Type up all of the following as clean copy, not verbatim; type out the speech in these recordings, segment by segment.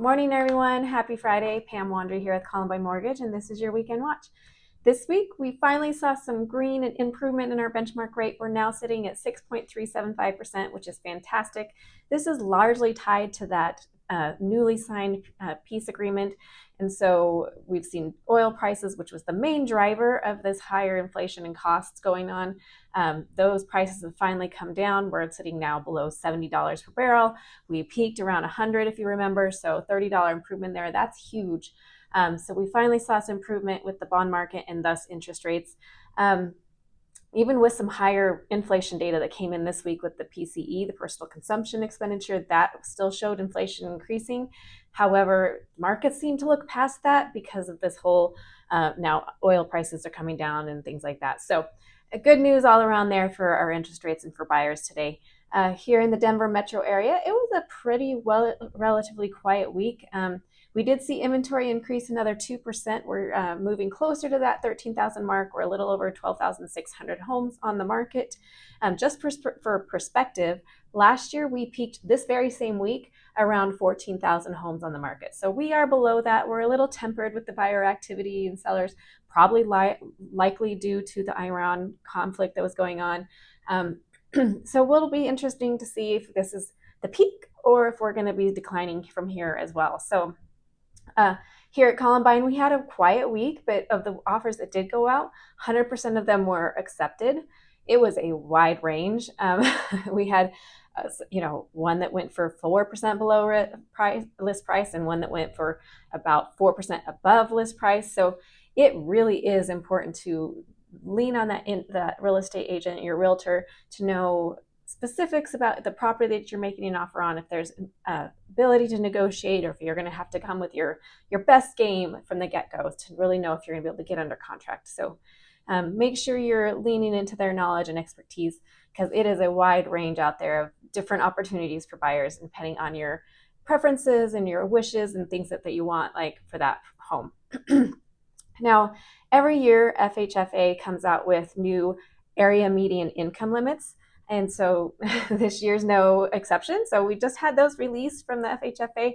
Morning, everyone. Happy Friday. Pam Wandry here with Columbine Mortgage, and this is your Weekend Watch. This week, we finally saw some green and improvement in our benchmark rate. We're now sitting at 6.375%, which is fantastic. This is largely tied to that newly signed peace agreement. And so we've seen oil prices, which was the main driver of this higher inflation and costs going on. Those prices have finally come down. We're sitting now below $70 per barrel. We peaked around 100, if you remember, so $30 improvement there. That's huge. So we finally saw some improvement with the bond market and thus interest rates. Even with some higher inflation data that came in this week with the PCE, the personal consumption expenditure, that still showed inflation increasing. However, markets seem to look past that because of this whole now oil prices are coming down and things like that. So good news all around there for our interest rates and for buyers today. Here in the Denver metro area, it was a pretty relatively quiet week. We did see inventory increase another 2%. We're moving closer to that 13,000 mark. We're a little over 12,600 homes on the market. Just for perspective, last year we peaked this very same week around 14,000 homes on the market. So we are below that. We're a little tempered with the buyer activity and sellers, probably likely due to the Iran conflict that was going on. So it'll be interesting to see if this is the peak or if we're going to be declining from here as well. So here at Columbine, we had a quiet week, but of the offers that did go out, 100% of them were accepted. It was a wide range. We had, one that went for 4% below list price and one that went for about 4% above list price. So it really is important to lean on that real estate agent, your realtor, to know specifics about the property that you're making an offer on, if there's ability to negotiate, or if you're going to have to come with your best game from the get-go to really know if you're going to be able to get under contract. So make sure you're leaning into their knowledge and expertise, because it is a wide range out there of different opportunities for buyers depending on your preferences and your wishes and things that you want, like for that home. Now, every year FHFA comes out with new area median income limits. And so this year's no exception. So we just had those released from the FHFA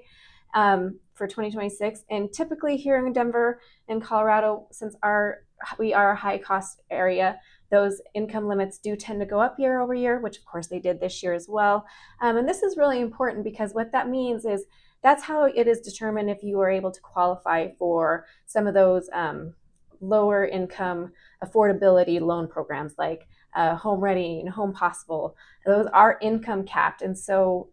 for 2026. And typically here in Denver and Colorado, since we are a high cost area, those income limits do tend to go up year over year, which of course they did this year as well. And this is really important because what that means is that's how it is determined if you are able to qualify for some of those lower income affordability loan programs like Home Ready and Home Possible. Those are income capped. And so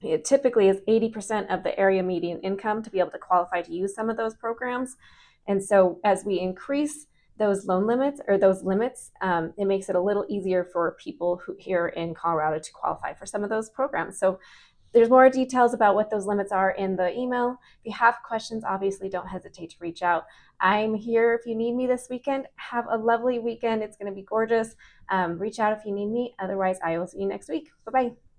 it typically is 80% of the area median income to be able to qualify to use some of those programs. And so as we increase those loan limits or those limits, it makes it a little easier for people who here in Colorado to qualify for some of those programs. So there's more details about what those limits are in the email. If you have questions, obviously don't hesitate to reach out. I'm here if you need me this weekend. Have a lovely weekend. It's going to be gorgeous. Reach out if you need me. Otherwise, I will see you next week. Bye-bye.